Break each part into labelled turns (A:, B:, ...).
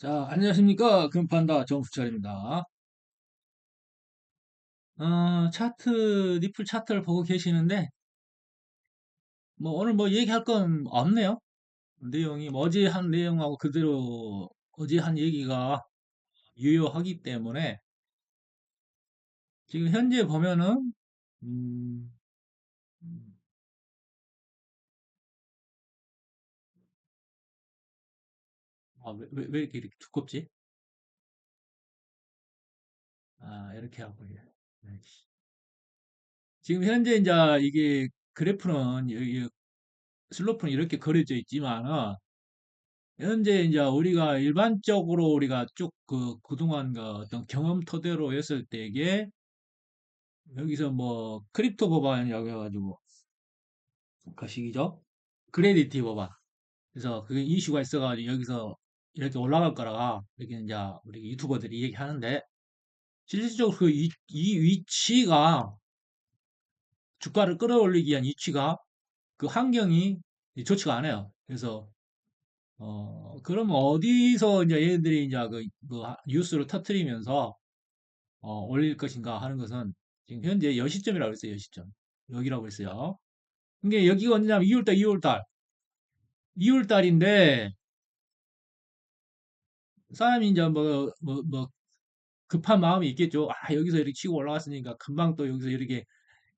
A: 자, 안녕하십니까. 금판다 정수철입니다. 리플 차트를 보고 계시는데, 뭐, 오늘 뭐 얘기할 건 없네요. 내용이, 뭐 어제 한 내용하고 그대로, 어제 한 얘기가 유효하기 때문에, 지금 현재 보면은, 음, 왜 이렇게 두껍지? 이렇게 하고, 예. 네. 지금 현재 이제 이게 그래프는, 슬로프는 이렇게 그려져 있지만은, 현재 이제 우리가 일반적으로 우리가 쭉 그동안 그 어떤 경험 토대로 했을 때에 여기서 뭐 크립토 법안이라고 해가지고 거시기죠. 크레디티 법안. 그래서 그게 이슈가 있어가지고 여기서 이렇게 올라갈 거라 이렇게 이제 우리 유튜버들이 얘기하는데 실질적으로 이 위치가 주가를 끌어올리기 위한 위치가 그 환경이 좋지가 않아요. 그래서 그러면 어디서 이제 얘네들이 이제 뉴스를 터트리면서 올릴 것인가 하는 것은 지금 현재 여시점이라고 했어요, 여시점. 여기라고 했어요. 이게 여기가 언제냐면 2월달, 2월달. 2월달인데, 사람이 이제 급한 마음이 있겠죠. 여기서 이렇게 치고 올라갔으니까 금방 또 여기서 이렇게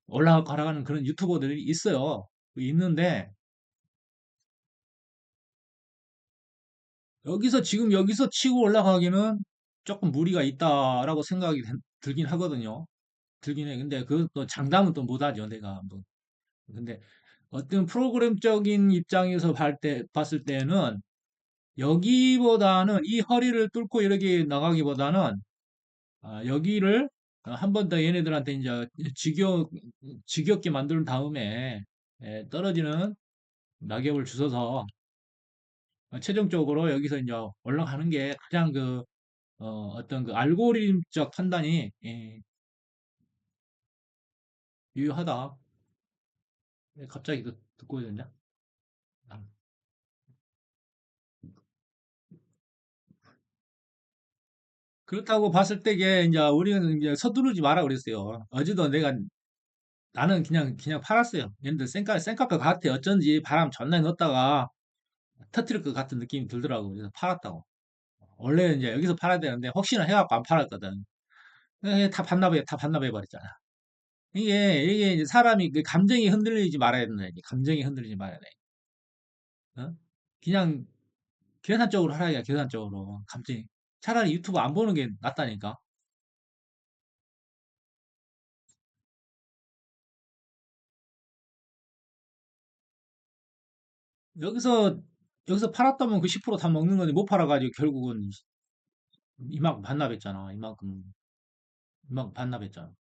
A: 올라가라가는 그런 유튜버들이 있어요. 있는데, 지금 여기서 치고 올라가기는 조금 무리가 있다라고 생각이 들긴 하거든요. 들긴 해. 근데 그것도 장담은 또 못하죠, 내가. 뭐. 근데 어떤 프로그램적인 입장에서 봤을 때는 여기보다는 이 허리를 뚫고 이렇게 나가기보다는 여기를 한 번 더 얘네들한테 이제 지겹게 만든 다음에 떨어지는 낙엽을 주워서 최종적으로 여기서 이제 올라가는 게 가장 어떤 그 알고리즘적 판단이 유효하다. 갑자기 듣고 있냐? 그렇다고 봤을 때게 이제 우리는 이제 서두르지 마라 그랬어요. 어제도 나는 그냥 팔았어요. 얘네들 쌩깔 것 같아. 어쩐지 바람 존나 넣었다가 터트릴 것 같은 느낌이 들더라고. 그래서 팔았다고. 원래 이제 여기서 팔아야 되는데 혹시나 해갖고 안 팔았거든. 다 반납해, 다 반납해 버렸잖아. 이게 이제 사람이 그 감정이 흔들리지 말아야 된다. 이제 감정이 흔들리지 말아야 돼. 어? 그냥 계산적으로 하라야 계산적으로. 감정이. 차라리 유튜브 안 보는 게 낫다니까. 여기서 여기서 팔았다면 그 10%다 먹는 건데 못 팔아가지고 결국은 이만큼 반납했잖아. 이만큼 반납했잖아.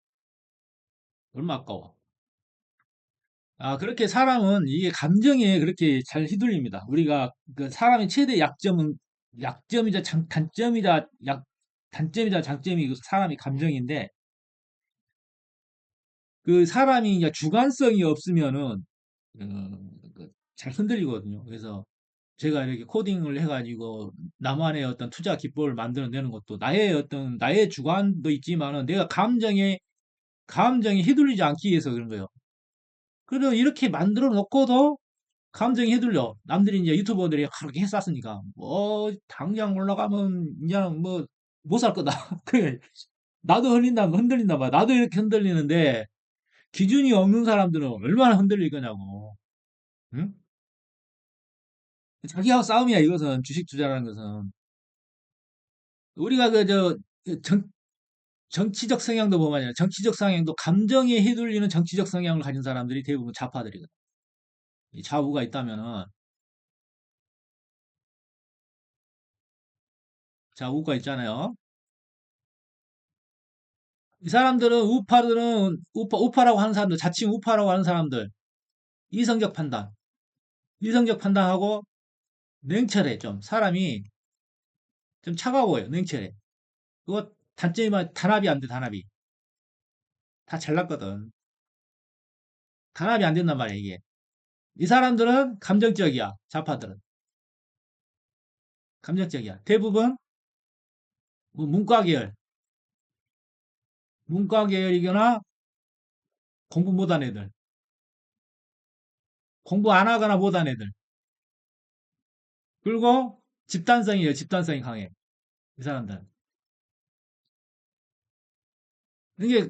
A: 얼마 아까워. 그렇게 사람은 이게 감정에 그렇게 잘 휘둘립니다. 우리가 그 사람의 최대 약점은 약점이자 단점이자 장점이 그 사람의 감정인데 그 사람이 이제 주관성이 없으면은 잘 흔들리거든요. 그래서 제가 이렇게 코딩을 해가지고 나만의 어떤 투자 기법을 만들어내는 것도 나의 주관도 있지만은 내가 감정에 휘둘리지 않기 위해서 그런 거예요. 그래도 이렇게 만들어 놓고도 감정이 휘둘려. 남들이 이제 유튜버들이 그렇게 했었으니까 뭐 당장 올라가면 그냥 뭐 못 살 거다. 그래. 나도 흔들린다 봐. 나도 이렇게 흔들리는데 기준이 없는 사람들은 얼마나 흔들릴 거냐고. 응? 자기하고 싸움이야 이것은 주식 투자라는 것은 우리가 정치적 성향도 보면 정치적 성향도 감정에 휘둘리는 정치적 성향을 가진 사람들이 대부분 좌파들이거든. 이 좌우가 있다면은 좌우가 있잖아요. 이 사람들은 우파라고 하는 사람들, 자칭 우파라고 하는 사람들, 이성적 판단, 이성적 판단하고 냉철해 좀 사람이 좀 차가워요. 냉철해. 그거 단점이 단합이 안 돼, 단합이. 다 잘났거든. 단합이 안 된단 말이야, 이게. 이 사람들은 감정적이야, 좌파들은. 감정적이야. 대부분 뭐 문과 계열이거나 공부 못한 애들, 공부 안 하거나 못한 애들. 그리고 집단성이에요. 집단성이 강해. 이 사람들은. 이게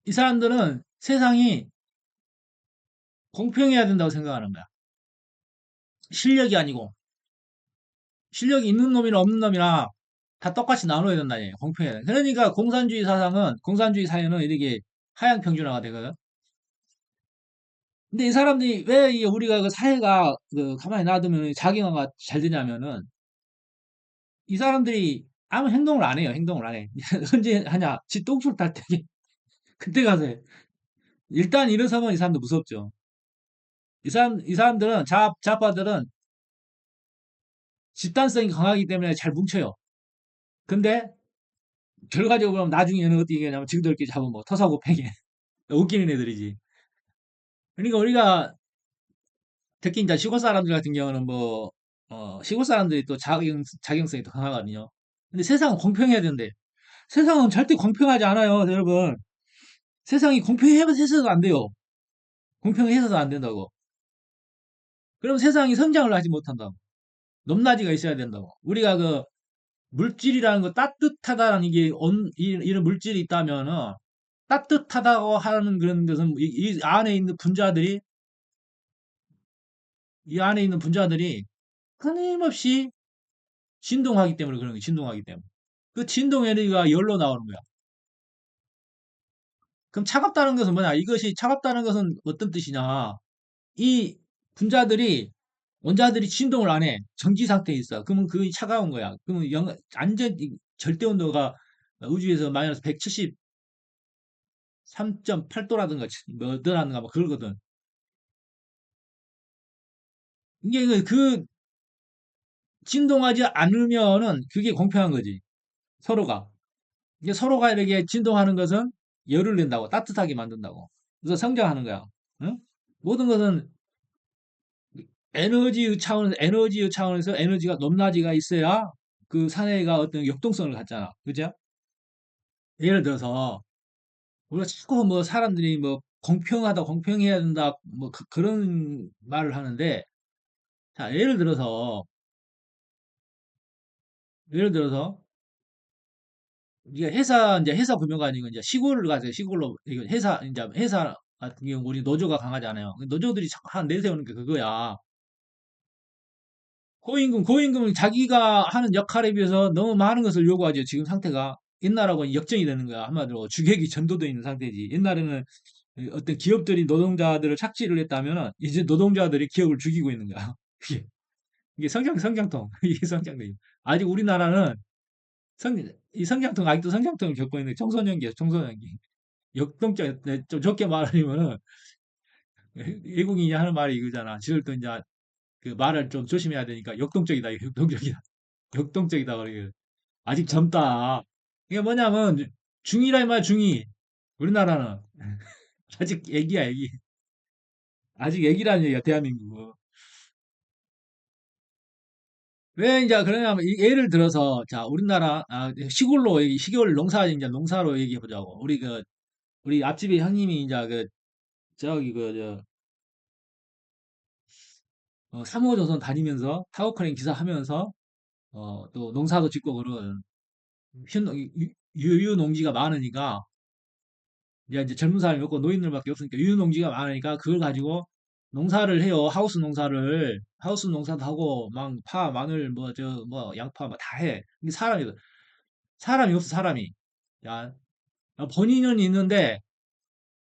A: 이 사람들은 세상이 공평해야 된다고 생각하는 거야. 실력이 아니고 실력이 있는 놈이나 없는 놈이나 다 똑같이 나눠야 된다. 얘 공평해야 돼. 그러니까 공산주의 사회는 이렇게 하향 평준화가 되거든. 근데 이 사람들이 왜 우리가 그 사회가 그 가만히 놔두면 자기가 잘 되냐면은 이 사람들이 아무 행동을 안 해요. 행동을 안 해. 언제 하냐? 지 똥줄 탈 때 그때 가서 해. 일단 일어서면 이 사람들 무섭죠. 이 사람들은 좌파들은 집단성이 강하기 때문에 잘 뭉쳐요. 근데 결과적으로 보면 나중에는 어떻게 되냐면 지그들끼리 잡으면 뭐 토사구팽이 웃기는 애들이지. 그러니까 우리가 특히 이제 시골 사람들 같은 경우는 뭐 시골 사람들이 또 자경성이 더 강하거든요. 근데 세상은 공평해야 되는데 세상은 절대 공평하지 않아요, 여러분. 세상이 공평해서도 안 돼요. 공평해서도 안 된다고. 그럼 세상이 성장을 하지 못한다고. 높낮이가 있어야 된다고. 우리가 그 물질이라는 거 따뜻하다는 이게 이런 물질이 있다면은 따뜻하다고 하는 그런 것은 이 안에 있는 분자들이 이 안에 있는 분자들이 끊임없이 진동하기 때문에 그런 거예요. 진동하기 때문에. 그 진동 에너지가 열로 나오는 거야. 그럼 차갑다는 것은 뭐냐? 이것이 차갑다는 것은 어떤 뜻이냐? 이 분자들이 원자들이 진동을 안 해. 정지 상태에 있어. 그러면 그게 차가운 거야. 그러면 완전 절대 온도가 우주에서 마이너스 173.8도라든가 뭐더라든가 뭐 그러거든. 이게 그 진동하지 않으면은 그게 공평한 거지. 서로가. 이게 서로가 이렇게 진동하는 것은 열을 낸다고, 따뜻하게 만든다고. 그래서 성장하는 거야. 응? 모든 것은 에너지의 차원에서 에너지가 높낮이가 있어야 그 사회가 어떤 역동성을 갖잖아. 그죠? 예를 들어서, 우리가 자꾸 뭐 사람들이 뭐 공평하다, 공평해야 된다, 뭐 런 말을 하는데, 자, 예를 들어서, 이게 이제 회사 구조가 아니고 이제 시골을 가세요. 시골로, 이거 이제 회사 같은 경우 우리 노조가 강하잖아요. 노조들이 자꾸 하나 내세우는 게 그거야. 고임금은 자기가 하는 역할에 비해서 너무 많은 것을 요구하죠. 지금 상태가. 옛날하고는 역전이 되는 거야. 한마디로 주객이 전도되어 있는 상태지. 옛날에는 어떤 기업들이 노동자들을 착취를 했다면 이제 노동자들이 기업을 죽이고 있는 거야. 이게, 이게 성장통. 이게 성장통. 아직 우리나라는 이 성장통, 아직도 성장통을 겪고 있는 청소년기야, 청소년기. 역동적, 좀 좋게 말하면은 외국인이 하는 말이 이거잖아. 지들 또 이제 그 말을 좀 조심해야 되니까 역동적이다, 역동적이다. 역동적이다, 그래. 아직 젊다. 이게 뭐냐면, 중이라 이 말, 중이. 우리나라는. 아직 애기야, 애기. 아직 애기라는 얘기야, 대한민국은. 왜 이제 그러냐면, 예를 들어서, 자, 우리나라, 시골 이제 농사로 얘기해 보자고. 우리 앞집에 형님이 이제 저기, 3호조선 다니면서, 타워크레인 기사 하면서, 또 농사도 짓고 그런, 유유농지가 많으니까, 이제 젊은 사람이 없고 노인들밖에 없으니까 유농지가 많으니까 그걸 가지고 농사를 해요. 하우스 농사도 하고 막 파, 마늘, 뭐 뭐 양파 뭐 다 해. 근데 사람이 없어 사람이. 야, 본인은 있는데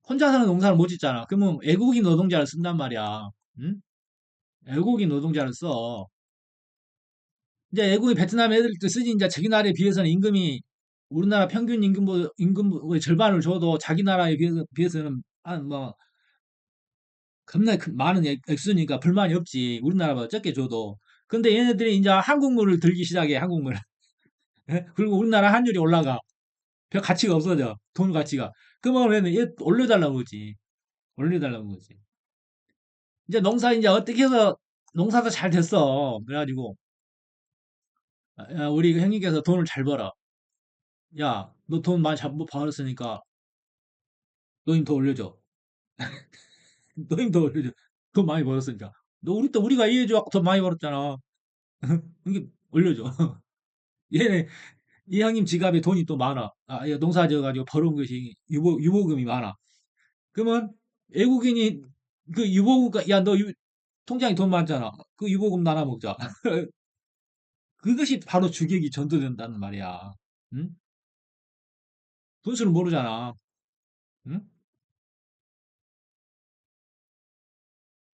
A: 혼자서는 농사를 못 짓잖아. 그러면 외국인 노동자를 쓴단 말이야. 응? 외국인 노동자를 써. 이제 외국인 베트남 애들도 쓰지. 이제 자기 나라에 비해서는 임금이 우리나라 평균 임금보다 절반을 줘도 자기 나라에 비해서는 한뭐 겁나 많은 액수니까 불만이 없지. 우리나라보다 적게 줘도. 근데 얘네들이 이제 한국물을 들기 시작해, 한국물. 예? 그리고 우리나라 환율이 올라가. 별 가치가 없어져. 돈 가치가. 그러면 얘 올려달라고 그러지. 올려달라고 그러지. 이제 이제 어떻게 해서 농사도 잘 됐어. 그래가지고, 우리 그 형님께서 돈을 잘 벌어. 야, 너 돈 많이 잡고 벌었으니까 너님 더 올려줘. 너님 더 올려줘. 돈 많이 벌었으니까. 너 우리가 이해해줘. 돈 많이 벌었잖아. 이게 올려줘. 얘네 이 형님 지갑에 돈이 또 많아. 아, 얘 농사 지어가지고 벌어온 것이 유보금이 많아. 그러면 외국인이 그 유보금, 야, 너 통장에 돈 많잖아. 그 유보금 나눠 먹자. 그것이 바로 주객이 전도된다는 말이야. 응? 분수를 모르잖아. 응?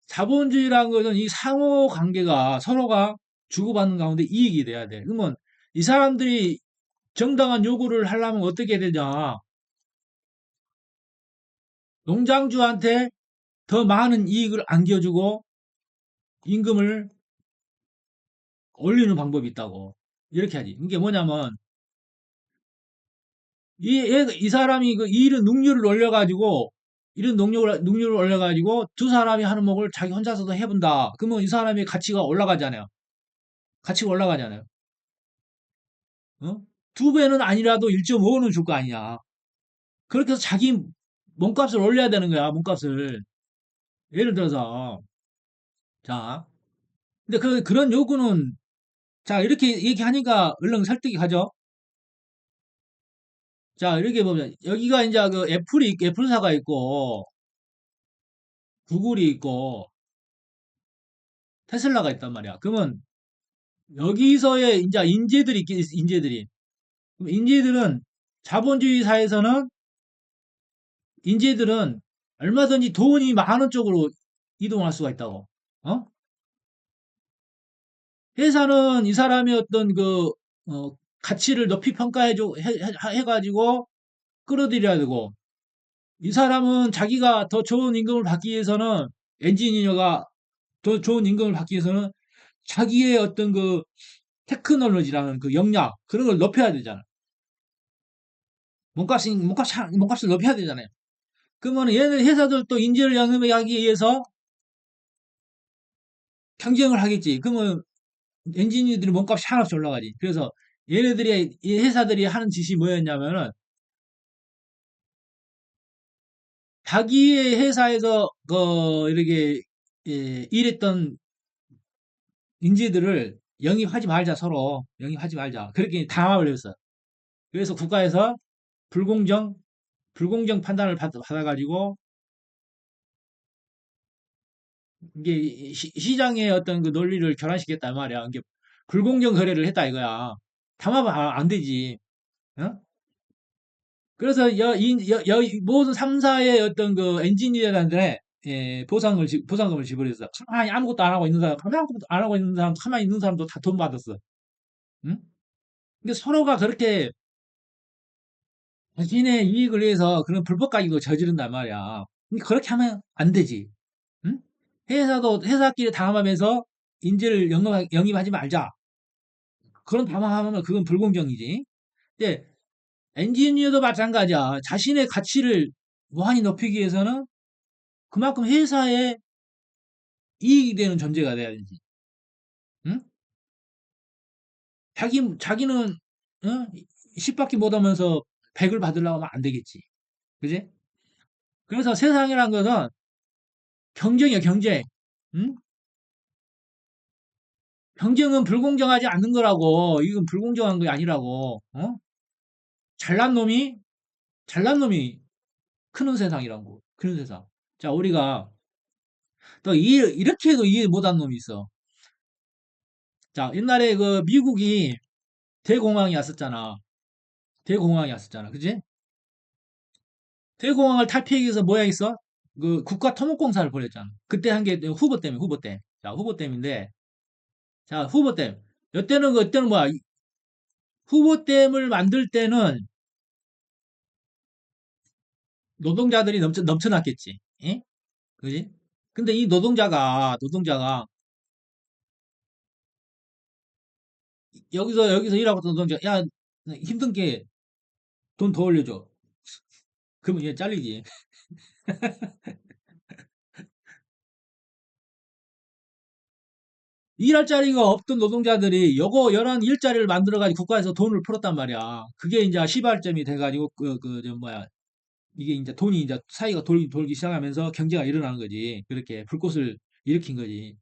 A: 자본주의라는 것은 이 상호 관계가 서로가 주고받는 가운데 이익이 돼야 돼. 그러면 이 사람들이 정당한 요구를 하려면 어떻게 해야 되냐? 농장주한테 더 많은 이익을 안겨주고 임금을 올리는 방법이 있다고. 이렇게 하지. 이게 뭐냐면 이 사람이 그 일은 능률을 올려가지고 이런 능률을 올려가지고 두 사람이 하는 목을 자기 혼자서도 해본다. 그러면 이 사람의 가치가 올라가잖아요. 가치가 올라가잖아요. 어? 두 배는 아니라도 1.5는 줄 거 아니야. 그렇게 해서 자기 몸값을 올려야 되는 거야. 몸값을. 예를 들어서 자, 근데 그런 요구는 자 이렇게 얘기하니까 얼른 설득이 가죠. 자 이렇게 보면 여기가 이제 그 애플사가 있고 구글이 있고 테슬라가 있단 말이야. 그러면 여기서의 이제 인재들이. 그럼 자본주의 사회에서는 인재들은 얼마든지 돈이 많은 쪽으로 이동할 수가 있다고. 어? 회사는 이 사람의 어떤 가치를 높이 해가지고 끌어들여야 되고, 이 사람은 자기가 더 좋은 임금을 받기 위해서는, 엔지니어가 더 좋은 임금을 받기 위해서는 자기의 어떤 테크놀로지라는 그 역량, 그런 걸 높여야 되잖아. 몸값을 높여야 되잖아요. 그러면 얘네 회사들도 인재를 영입하기 위해서 경쟁을 하겠지. 그러면 엔지니어들이 몸값이 한없이 올라가지. 그래서 이 회사들이 하는 짓이 뭐였냐면은 자기의 회사에서 이렇게 일했던 인재들을 영입하지 말자, 서로 영입하지 말자. 그렇게 담합을 했어. 그래서 국가에서 불공정 불공정 판단을 받아가지고 이게 시장의 어떤 그 논리를 교란시켰단 말이야. 이게 불공정 거래를 했다 이거야. 담합은 안 되지. 어? 그래서 모든 3사의 어떤 그 엔지니어들한테 보상금을 지불했어. 가만히 아무것도 안 하고 있는 사람, 가만히 아무것도 안 하고 있는 사람, 가만히 있는 사람도 다 돈 받았어. 응? 근데 서로가 그렇게 자신의 이익을 위해서 그런 불법 가격을 저지른단 말이야. 근데 그렇게 하면 안 되지. 응? 회사끼리 담합하면서 인재를 영입하지 말자. 그런 담합하면 그건 불공정이지. 근데 엔지니어도 마찬가지야. 자신의 가치를 무한히 높이기 위해서는 그만큼 회사에 이익이 되는 존재가 돼야 되지. 응? 자기는, 어? 10밖에 못 하면서 100을 받으려고 하면 안 되겠지. 그지? 그래서 세상이란 것은 경쟁이야, 경쟁. 응? 경쟁은 불공정하지 않는 거라고. 이건 불공정한 게 아니라고. 어? 잘난 놈이, 잘난 놈이 크는 세상이라고. 크는 세상. 자, 우리가 또 이렇게 해도 이해 못한 놈이 있어. 자, 옛날에 그 미국이 대공황이 왔었잖아. 대공황이 왔었잖아. 그지? 대공황을 탈피하기 위해서 뭐야 있어? 그 국가토목공사를 벌였잖아. 그때 한 게 후보댐이 후보댐. 자, 후보댐인데, 자, 후보댐. 이때는 뭐야? 후보댐을 만들 때는 노동자들이 넘쳐났겠지. 예? 그지? 근데 이 노동자가 여기서 일하고 있던 노동자, 야, 힘든 게 돈 더 올려줘. 그러면 얘 잘리지. 일할 자리가 없던 노동자들이 요거 이런 일자리를 만들어가지고 국가에서 돈을 풀었단 말이야. 그게 이제 시발점이 돼가지고 저 뭐야 이게 이제 돈이 이제 사이가 돌기 시작하면서 경제가 일어나는 거지. 그렇게 불꽃을 일으킨 거지.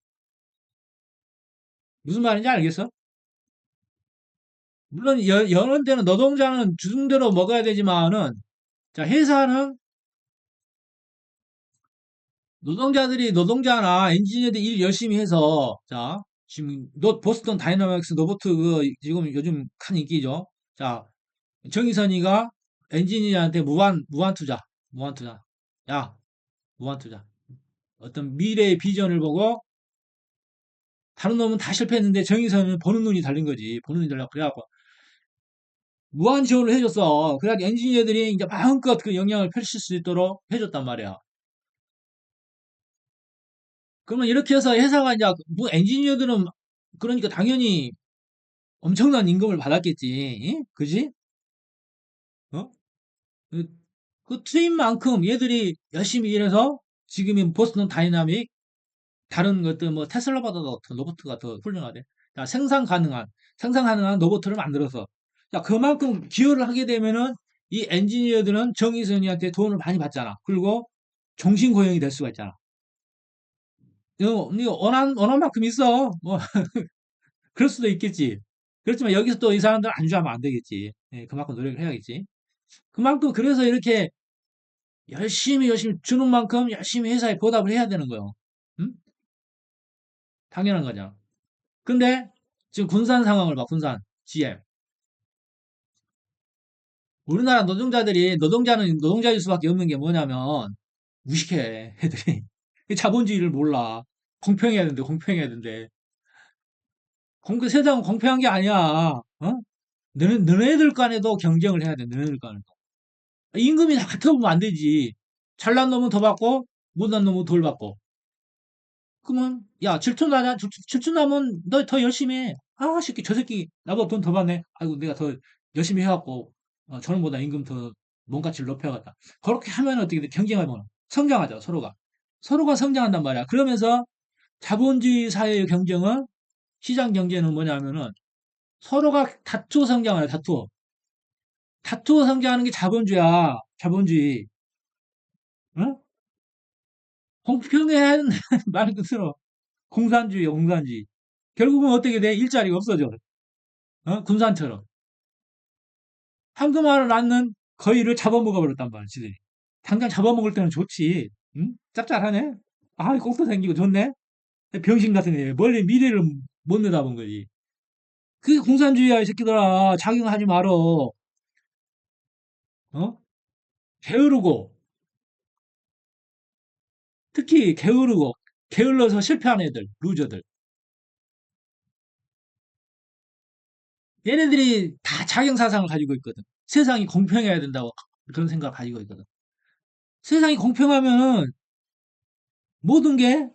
A: 무슨 말인지 알겠어? 물론 여는 데는 노동자는 주중대로 먹어야 되지만은 자 회사는 노동자나 엔지니어들이 일 열심히 해서 자 지금 보스턴 다이나믹스 로보트 그 지금 요즘 큰 인기죠. 자 정의선이가 엔지니어한테 무한 투자, 무한 투자. 야, 무한 투자. 어떤 미래의 비전을 보고 다른 놈은 다 실패했는데 정의선은 보는 눈이 달린 거지. 보는 눈이 달려. 그래갖고 무한 지원을 해줬어. 그래가지고 엔지니어들이 이제 마음껏 그 영향을 펼칠 수 있도록 해줬단 말이야. 그러면 이렇게 해서 회사가 이제 뭐 엔지니어들은 그러니까 당연히 엄청난 임금을 받았겠지. 이? 그지? 어? 그, 그 투입만큼 얘들이 열심히 일해서 지금의 보스턴 다이나믹 다른 것들 뭐 테슬라보다도 더 로봇가 더 훌륭하대. 자, 생산 가능한 로봇을 만들어서 자, 그만큼 기여를 하게 되면은 이 엔지니어들은 정의선이한테 돈을 많이 받잖아. 그리고 종신 고용이 될 수가 있잖아. 이거 원한 만큼 있어. 뭐 그럴 수도 있겠지. 그렇지만 여기서 또 이 사람들 안주하면 안 되겠지. 예, 그만큼 노력을 해야겠지. 그만큼 그래서 이렇게 열심히 주는 만큼 열심히 회사에 보답을 해야 되는 거예요. 응? 당연한 거죠. 근데 지금 군산 상황을 봐, 군산, GM. 우리나라 노동자들이, 노동자는 노동자일 수밖에 없는 게 뭐냐면, 무식해, 애들이. 자본주의를 몰라. 공평해야 된대, 공평해야 된대. 세상은 공평한 게 아니야. 어? 너네들 간에도 경쟁을 해야 돼, 너네들 간에도. 임금이 다 같아 보면 안 되지. 잘난 놈은 더 받고, 못난 놈은 덜 받고. 그러면 야 질투나면 너 더 열심히 해. 아 새끼 저 새끼 나보다 돈 더 받네. 아이고 내가 더 열심히 해갖고 저놈보다 임금 더 몸가치를 높여야겠다. 그렇게 하면 어떻게 돼? 경쟁하면 성장하죠 서로가 성장한단 말이야. 그러면서 자본주의 사회의 경쟁은 시장 경제는 뭐냐면은 서로가 다투어 성장하요 다투어 성장하는 게 자본주의야. 자본주의. 응? 공평해야 하는 말 그대로 공산주의. 결국은 어떻게 돼? 일자리가 없어져. 군산처럼. 황금알을 낳는 거위를 잡아먹어 버렸단 말이야, 지들이. 당장 잡아먹을 때는 좋지. 응? 짭짤하네? 아, 꼭도 생기고 좋네? 병신 같은 애. 멀리 미래를 못 내다본 거지. 그게 공산주의야, 이 새끼들아. 작용하지 말어. 어? 게으르고, 특히 게으르고, 게을러서 실패한 애들, 루저들. 얘네들이 다 작용사상을 가지고 있거든. 세상이 공평해야 된다고 그런 생각을 가지고 있거든. 세상이 공평하면은 모든 게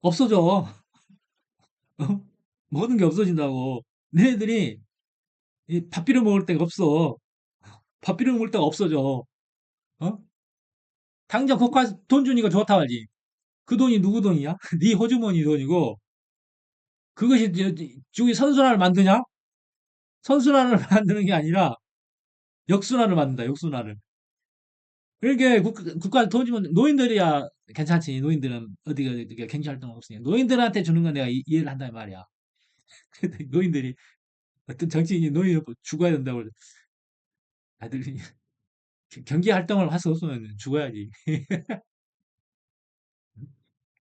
A: 없어져. 어? 모든 게 없어진다고. 너희들이 밥 비려 먹을 데가 없어. 밥 비려 먹을 데가 없어져. 어? 당장 국가 돈 주니까 좋다 하지. 그 돈이 누구 돈이야? 네 호주머니 돈이고 그것이 저기 선순환을 만드냐? 선순환을 만드는 게 아니라 역순환을 만든다. 역순환을. 그러니까 국가 돈 주면 노인들이야 괜찮지. 노인들은 어디가 경제 활동 없으니까 노인들한테 주는 건 내가 이해를 한단 말이야. 근데 노인들이 어떤 정치인이 노인 죽어야 된다고 아들이 경제 활동을 할 수 없으면 죽어야지.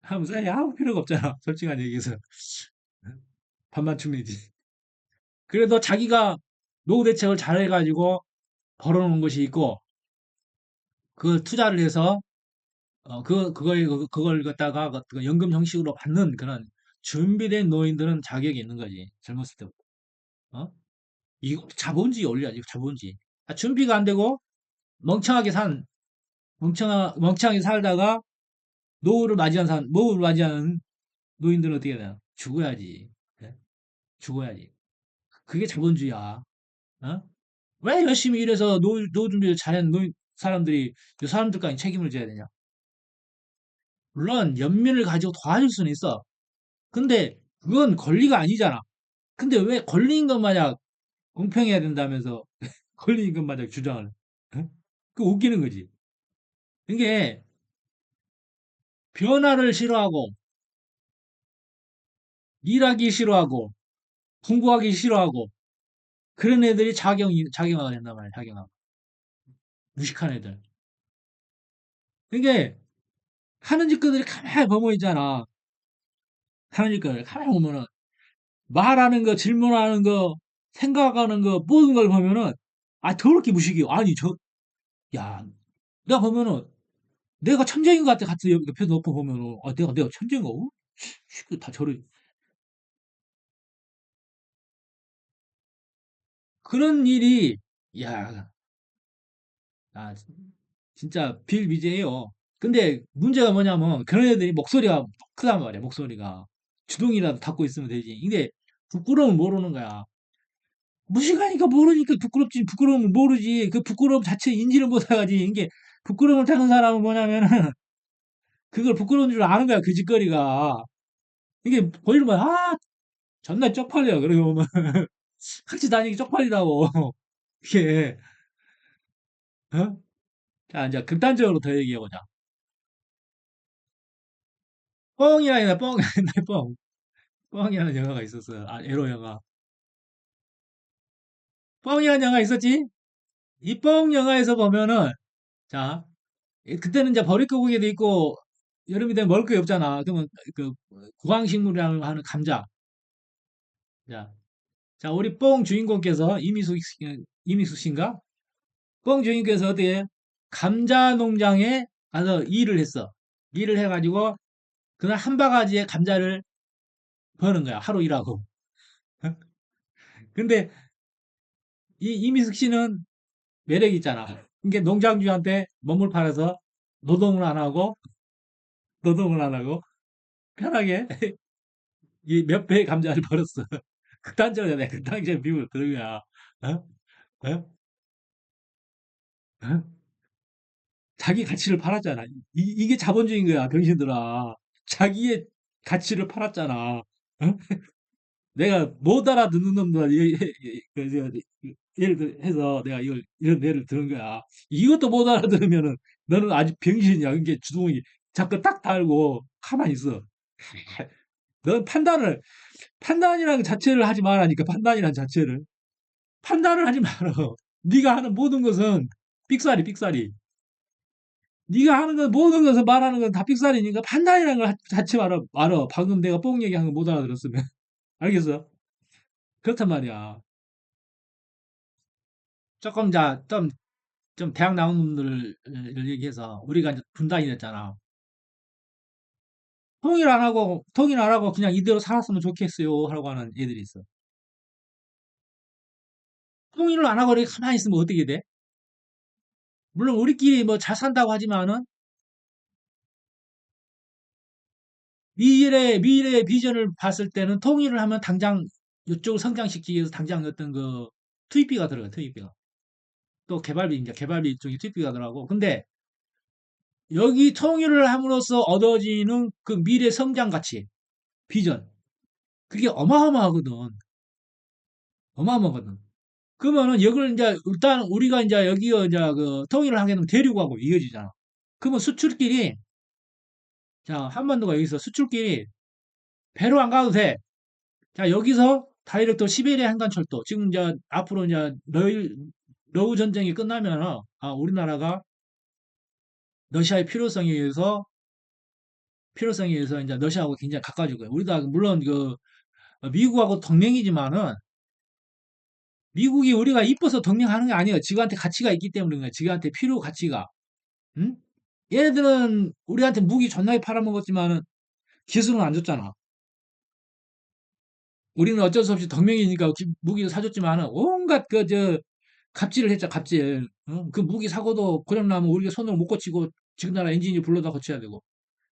A: 하면서 아무 필요가 없잖아. 솔직한 얘기해서. 반만 충리지. 그래도 자기가 노후 대책을 잘 해가지고 벌어놓은 것이 있고, 그 투자를 해서, 그걸 갖다가 그 연금 형식으로 받는 그런 준비된 노인들은 자격이 있는 거지. 젊었을 때부터. 어? 이거 자본주의 원리야지, 자본주의. 준비가 안 되고, 멍청하게 산, 멍청하게 살다가 노후를 맞이하는 노인들은 어떻게 되나? 죽어야지. 예? 죽어야지. 그게 자본주의야. 어? 왜 열심히 일해서 노후 준비를 잘한 사람들이 그 사람들까지 책임을 져야 되냐? 물론 연민을 가지고 도와줄 수는 있어. 근데 그건 권리가 아니잖아. 근데 왜 권리인 것 마냥 공평해야 된다면서 권리인 것 마냥 주장을 해? 어? 그 웃기는 거지. 이게 변화를 싫어하고 일하기 싫어하고 공부하기 싫어하고 그런 애들이 작용하게 된단 말이야. 작용하고 무식한 애들. 이게 하는 짓들이 가만히 보면 있잖아. 하는 짓들 가만히 보면은 말하는 거, 질문하는 거, 생각하는 거 모든 걸 보면은 더럽게 무식해요. 아니 야 내가 보면은 내가 천재인 것 같아. 같은 옆에 놓고 보면은 내가 천재인가? 어? 다 저를 그런 일이 야 아, 진짜 비일비재해요. 근데 문제가 뭐냐면 그런 애들이 목소리가 크단 말이야. 목소리가 주둥이라도 닫고 있으면 되지. 근데 부끄러움을 모르는 거야. 무식하니까 모르니까 부끄럽지. 부끄러움을 모르지. 그 부끄러움 자체 인지를 못하지. 이게 부끄러움을 타는 사람은 뭐냐면은 그걸 부끄러운 줄 아는 거야. 그 짓거리가. 이게 보이면 존나 쪽팔려. 그러고 보면 같이 다니기 쪽팔리다고. 이게 어? 자 이제 극단적으로 더 얘기해보자. 뻥이라 해나 뻥 옛날 뻥. 뻥이라는 영화가 있었어요. 에로 영화. 뻥이라는 영화 있었지? 이 뻥 영화에서 보면은, 자, 그때는 이제 버리고기도 있고, 여름이 되면 먹을 게 없잖아. 그러면 그, 구황식물이라고 하는 감자. 자, 자, 우리 뻥 주인공께서 이미숙 씨인가? 뻥 주인공께서 어떻게 감자 농장에 가서 일을 했어. 일을 해가지고, 그날 한 바가지의 감자를 버는 거야. 하루 일하고. 근데 이 이미숙 씨는 매력 있잖아. 이게 농장주한테 몸을 팔아서 노동을 안 하고, 노동을 안 하고, 편하게 이 몇 배의 감자를 벌었어. 극단적이야. 내가 극단적 비유를 그런 거야. 어? 어? 어? 자기 가치를 팔았잖아. 이게 자본주의인 거야, 병신들아. 자기의 가치를 팔았잖아. 어? 내가 못 알아듣는 놈들, 예를 들어서 내가 이런 예를 드는 거야. 이것도 못 알아들으면은 너는 아주 병신이야. 이게 주둥이 자꾸 딱 달고 가만히 있어. 넌 판단이라는 자체를 하지 말라니까, 판단이라는 자체를. 판단을 하지 말어. 네가 하는 모든 것은 삑사리, 삑사리. 네가 하는 건 모든 것을 말하는 건 다 삑사리니까 판단이라는 걸 자체 말어. 방금 내가 뽕 얘기한 거 못 알아들었으면. 알겠어? 그렇단 말이야. 조금 좀 대학 나온 놈들을 얘기해서 우리가 이제 분단이 됐잖아. 통일 안 하고 그냥 이대로 살았으면 좋겠어요. 하라고 하는 애들이 있어. 통일을 안 하고 이렇게 가만히 있으면 어떻게 돼? 물론 우리끼리 뭐 잘 산다고 하지만은 미래의 비전을 봤을 때는 통일을 하면 당장 이쪽을 성장시키기 위해서 당장 어떤 그 투입비가 들어가요, 투입비가. 또 이제 개발비 쪽에 투입비가 들어가고. 근데 여기 통일을 함으로써 얻어지는 그 미래 성장 가치, 비전. 그게 어마어마하거든. 어마어마하거든. 그러면은 여기를 이제 일단 우리가 이제 여기 이제 그 통일을 하게 되면 대륙하고 이어지잖아. 그러면 수출길이 자, 한반도가 여기서 수출길이 배로 안 가도 돼. 자, 여기서 다이렉트 시베리아 횡단철도. 지금 이제 앞으로 이제 러우 전쟁이 끝나면 우리나라가 러시아의 필요성에 의해서 이제 러시아하고 굉장히 가까워질 거예요. 우리도 물론 그 미국하고 동맹이지만은 미국이 우리가 이뻐서 동맹하는 게 아니에요. 지구한테 가치가 있기 때문에 그런 거예요. 지구한테 필요 가치가. 응? 얘네들은 우리한테 무기 존나게 팔아먹었지만은 기술은 안 줬잖아. 우리는 어쩔 수 없이 동맹이니까 무기도 사줬지만은 온갖 갑질을 했죠, 갑질. 어? 그 무기 사고도 고장나면 우리가 손으로 못 고치고 지금 나라 엔지니어 불러다 고쳐야 되고.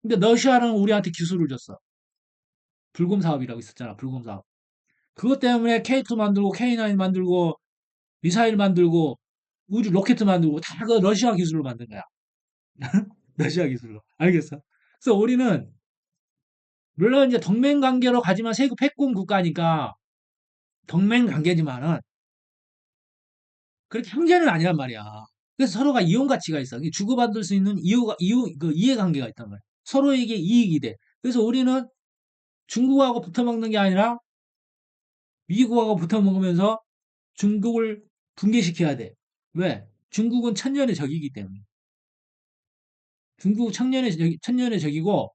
A: 근데 러시아는 우리한테 기술을 줬어. 불금 사업이라고 있었잖아, 불금 사업. 그것 때문에 K2 만들고 K9 만들고 미사일 만들고 우주 로켓 만들고 다 그 러시아 기술로 만든 거야. 러시아 기술로. 알겠어? 그래서 우리는 물론 이제 동맹 관계로 가지만 세계 패권 국가니까 동맹 관계지만은 그렇게 형제는 아니란 말이야. 그래서 서로가 이용 가치가 있어. 주고받을 수 있는 그 이해관계가 있단 말이야. 서로에게 이익이 돼. 그래서 우리는 중국하고 붙어 먹는 게 아니라 미국하고 붙어 먹으면서 중국을 붕괴시켜야 돼. 왜? 중국은 천년의 적이기 때문에. 중국 천년의 적이고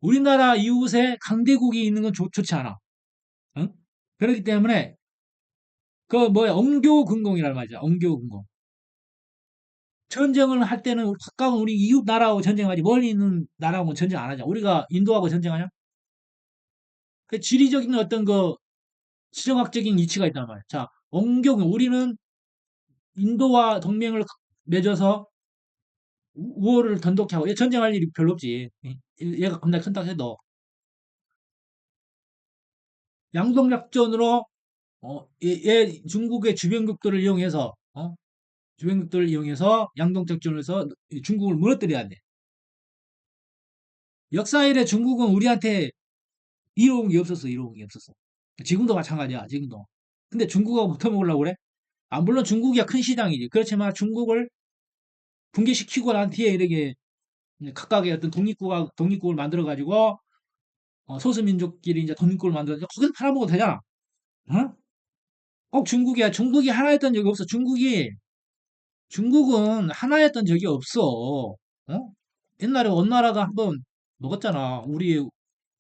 A: 우리나라 이웃에 강대국이 있는 건 좋지 않아. 응? 그렇기 때문에 그 뭐야 언교근공이란 말이야. 언교근공. 전쟁을 할 때는 가까운 우리 이웃 나라하고 전쟁하지 멀리 있는 나라하고 전쟁 안 하잖아. 우리가 인도하고 전쟁하냐? 그 지리적인 어떤 그 지정학적인 이치가 있단 말이야. 자, 우리는 인도와 동맹을 맺어서 우호를 돈독히 하고 얘 전쟁할 일이 별로 없지. 얘가 겁나 큰다 해도 양동작전으로 얘 중국의 주변국들을 이용해서 주변국들을 이용해서 양동작전을 해서 중국을 무너뜨려야 돼. 역사일에 중국은 우리한테 이로운 게 없었어. 이로운 게 없었어. 지금도 마찬가지야. 지금도. 근데 중국하고 붙어먹으려고 그래? 아, 물론 중국이야 큰 시장이지. 그렇지만 중국을 붕괴시키고 난 뒤에 이렇게 각각의 어떤 독립국을 만들어가지고 소수민족끼리 이제 독립국을 만들어서 거기서 팔아먹어도 되잖아. 어? 꼭 중국이야. 중국이 하나였던 적이 없어. 중국은 하나였던 적이 없어. 옛날에 원나라가 한번 먹었잖아. 우리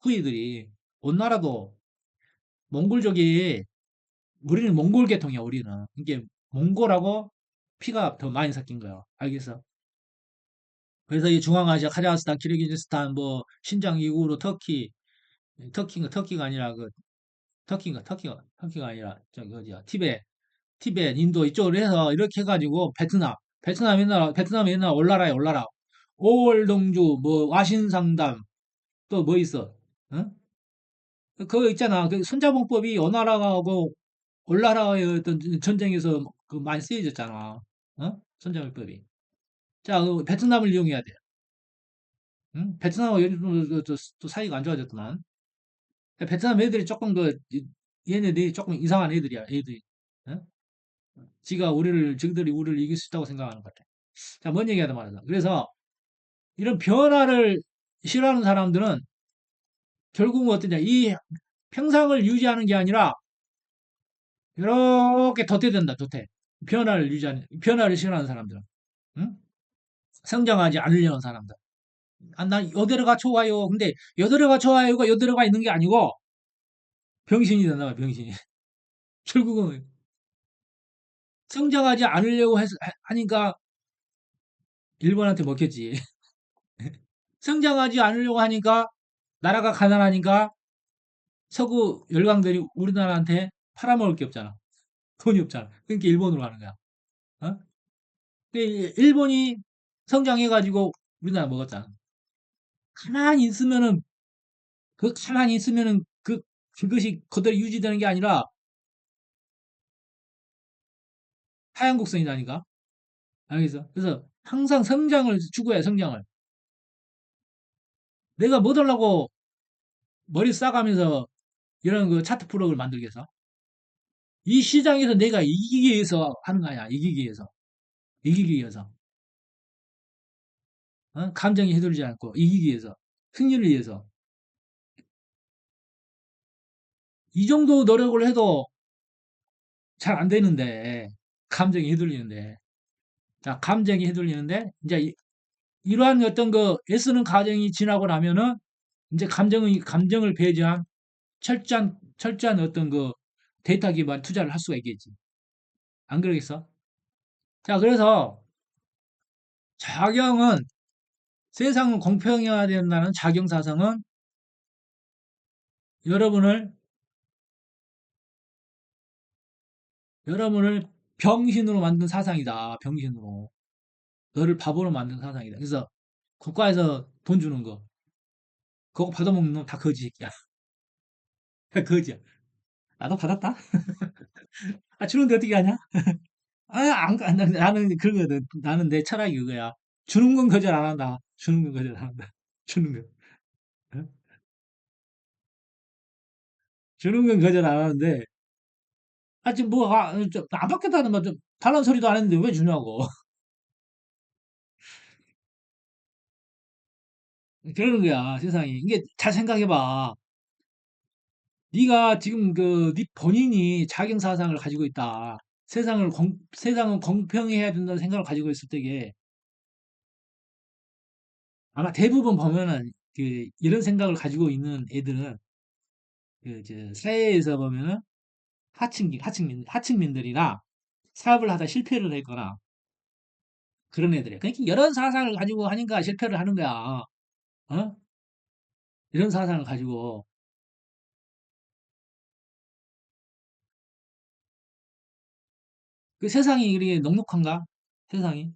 A: 후예들이. 원나라도 몽골족이 우리는 몽골 계통이야. 우리는 이게 몽골하고 피가 더 많이 섞인 거야. 알겠어? 그래서 이 중앙아시아, 카자흐스탄, 키르기즈스탄, 뭐 신장 이후로 터키가 아니라 그 터키가 아니라 저기 어디야? 티베트, 인도 이쪽으로 해서 이렇게 해가지고 베트남 옛날 올라라야 올라라. 오월동주, 뭐 와신상담 또 뭐 있어? 어? 그거 있잖아. 그 손자봉법이 어나라하고 올나라의 어떤 전쟁에서 그 많이 쓰여졌잖아. 손자봉법이. 자, 그 베트남을 이용해야 돼. 응? 베트남하고 요즘 또 사이가 안 좋아졌구만. 베트남 애들이 조금 얘네들이 조금 이상한 애들이야. 애들이. 어? 지들이 우리를 이길 수 있다고 생각하는 것 같아. 자, 뭔 얘기하다 말이야. 그래서 이런 변화를 싫어하는 사람들은 결국은 어떠냐. 이 평상을 유지하는 게 아니라 이렇게 덧대된다, 덧대. 변화를 싫어하는 사람들은. 응? 성장하지 않으려는 사람들. 아, 나 여대로가 좋아요. 근데 여대로가 좋아요가 여대로가 있는 게 아니고 병신이 된다, 말 병신이. 결국은 성장하지 않으려고 하니까 일본한테 먹혔지. 성장하지 않으려고 하니까 나라가 가난하니까 서구 열강들이 우리나라한테 팔아먹을 게 없잖아. 돈이 없잖아. 그러니까 일본으로 가는 거야. 어? 일본이 성장해가지고 우리나라 먹었잖아. 가만히 있으면은 가만히 있으면은 그것이 그대로 유지되는 게 아니라 하향곡선이라니까. 알겠어? 그래서 항상 성장을 추구해, 성장을. 내가 뭐 달라고 머리 싸가면서 이런 그 차트 프로그램을 만들겠어? 이 시장에서 내가 이기기 위해서 하는 거야. 이기기 위해서. 이기기 위해서. 감정이 휘둘리지 않고 이기기 위해서. 승리를 위해서. 이 정도 노력을 해도 잘 안 되는데 감정이 휘둘리는데. 자, 감정이 휘둘리는데 이제 이러한 어떤 그 애쓰는 과정이 지나고 나면은 이제 감정을 배제한 철저한 어떤 그 데이터 기반 투자를 할 수가 있겠지. 안 그러겠어? 자, 그래서 작용은 세상은 공평해야 된다는 작용사상은 여러분을 여러분을 병신으로 만든 사상이다. 병신으로. 너를 바보로 만든 사상이다. 그래서 국가에서 돈 주는 거 그거 받아먹는 놈 다 거지 새끼야. 다 거지야. 나도 받았다. 아, 주는데 어떻게 하냐? 아, 나는 그거거든. 나는 내 철학이 그거야. 주는 건 거절 안 한다. 주는 건 거절 안 한다. 주는 거. 어? 주는 건 거절 안 하는데, 지금 뭐, 안 받겠다는 말, 좀, 달란 소리도 안 했는데 왜 주냐고. 그러는 거야, 세상이. 이게 잘 생각해봐. 네가 지금 네 본인이 자경사상을 가지고 있다. 세상은 공평해야 된다는 생각을 가지고 있을 때에 아마 대부분 보면은 이런 생각을 가지고 있는 애들은 사회에서 보면은 하층민들이나 사업을 하다 실패를 했거나 그런 애들이야. 그러니까 이런 사상을 가지고 하니까 실패를 하는 거야. 어? 이런 사상을 가지고 그 세상이 이렇게 녹록한가? 세상이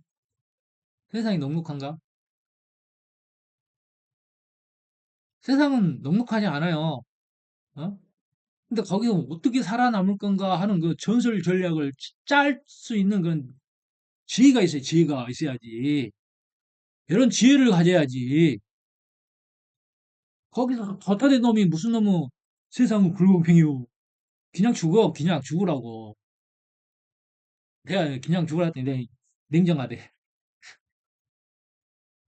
A: 세상이 녹록한가? 세상은 녹록하지 않아요. 어? 근데 거기서 어떻게 살아남을 건가 하는 그 전술 전략을 짤 수 있는 그런 지혜가 있어요. 지혜가 있어야지. 이런 지혜를 가져야지. 거기서 겉핥은 놈이 무슨 놈의 세상은 불공평해요. 그냥 죽어. 그냥 죽으라고. 내가 그냥 죽으라 했더니 내 냉정하대.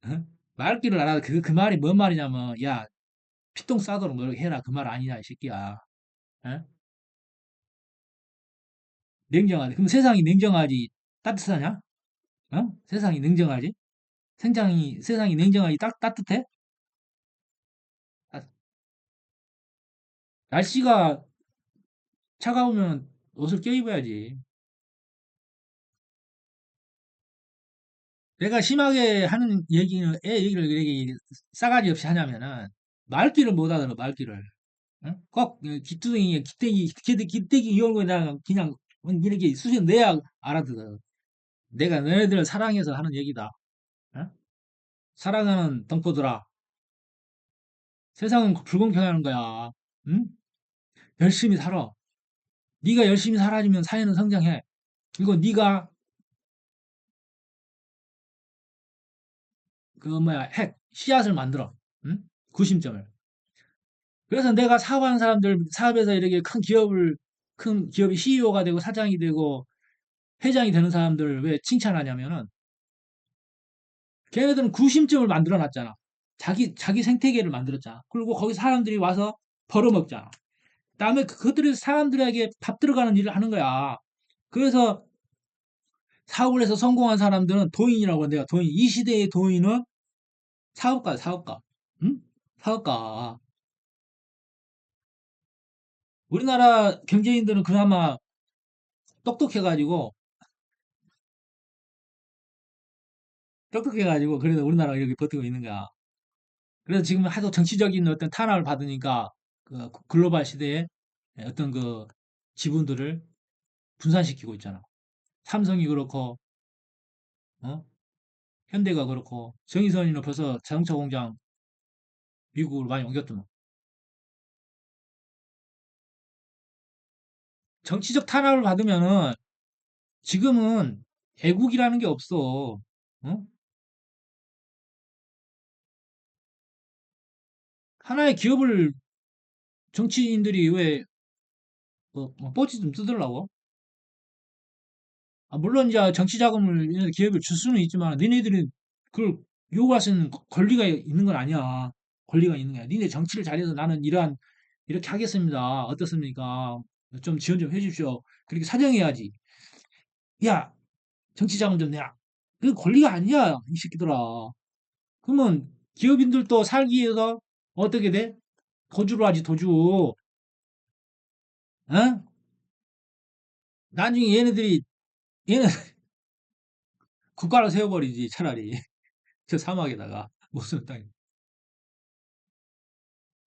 A: 어? 말귀를 알아. 그 말이 뭔 말이냐면, 야, 피똥 싸도록 노력해라. 그 말 아니냐, 이 새끼야. 어? 냉정하대. 그럼 세상이 냉정하지, 따뜻하냐? 어? 세상이 냉정하지? 세상이 냉정하지, 따뜻해? 아, 날씨가 차가우면 옷을 껴입어야지. 내가 심하게 하는 애 얘기를 이렇게 싸가지 없이 하냐면은, 말귀를 못 알아들어, 말귀를. 응? 꼭, 기대기 이런 거에다가 그냥 이렇게 수준 내야 알아들어. 내가 너네들을 사랑해서 하는 얘기다. 응? 사랑하는 덩코들아. 세상은 불공평하는 거야. 응? 열심히 살아. 네가 열심히 살아주면 사회는 성장해. 그리고 네가 씨앗을 만들어. 응? 구심점을. 그래서 내가 사업하는 사람들, 사업에서 이렇게 큰 기업의 CEO가 되고 사장이 되고 회장이 되는 사람들을 왜 칭찬하냐면은 걔네들은 구심점을 만들어 놨잖아. 자기 생태계를 만들었잖아. 그리고 거기 사람들이 와서 벌어먹잖아. 그다음에 그것들이 사람들에게 밥 들어가는 일을 하는 거야. 그래서 사업을 해서 성공한 사람들은 도인이라고 내가 도인. 이 시대의 도인은 사업가야, 사업가. 응? 사업가. 우리나라 경제인들은 그나마 똑똑해가지고, 똑똑해가지고, 그래도 우리나라가 이렇게 버티고 있는 거야. 그래서 지금 하도 정치적인 어떤 탄압을 받으니까, 그 글로벌 시대에 어떤 그 지분들을 분산시키고 있잖아. 삼성이 그렇고, 어? 현대가 그렇고, 정의선이는 벌써 자동차 공장 미국으로 많이 옮겼더만. 정치적 탄압을 받으면은 지금은 애국이라는 게 없어. 어? 하나의 기업을 정치인들이 왜 뽀지 좀 뜯으려고? 물론 이제 정치 자금을 얘네 기업에 줄 수는 있지만 니네들이 그걸 요구할 수 있는 권리가 있는 건 아니야. 권리가 있는 거야. 니네 정치를 잘해서 나는 이렇게 하겠습니다. 어떻습니까? 좀 지원 좀 해주십시오. 그렇게 사정해야지. 야, 정치 자금 좀 내라. 그 권리가 아니야, 이 새끼들아. 그러면 기업인들도 살기 위해서 어떻게 돼? 도주를 하지, 도주. 어? 나중에 얘는 국가를 세워버리지, 차라리. 저 사막에다가. 무슨 땅.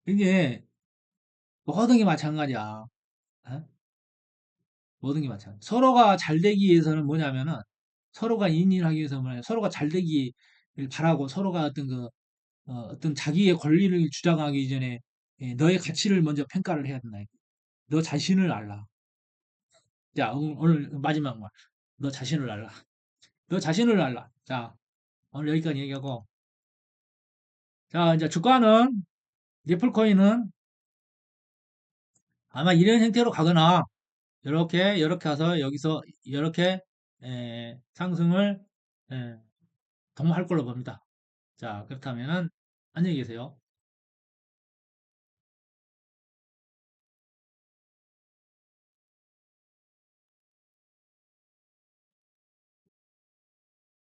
A: 이게 모든 게 마찬가지야. 어? 모든 게 마찬가지야. 서로가 잘 되기 위해서는 뭐냐면은 서로가 인일하기 위해서 뭐냐 서로가 잘 되기를 바라고 서로가 어떤 자기의 권리를 주장하기 전에 너의 가치를 먼저 평가를 해야 된다. 너 자신을 알라. 자, 오늘 마지막 말. 너 자신을 알라. 너 자신을 알라. 자, 오늘 여기까지 얘기하고. 자, 이제 주가는, 리플코인은 아마 이런 형태로 가거나 이렇게 해서 여기서 이렇게 상승을 에, 도모할 걸로 봅니다. 자, 그렇다면은 안녕히 계세요.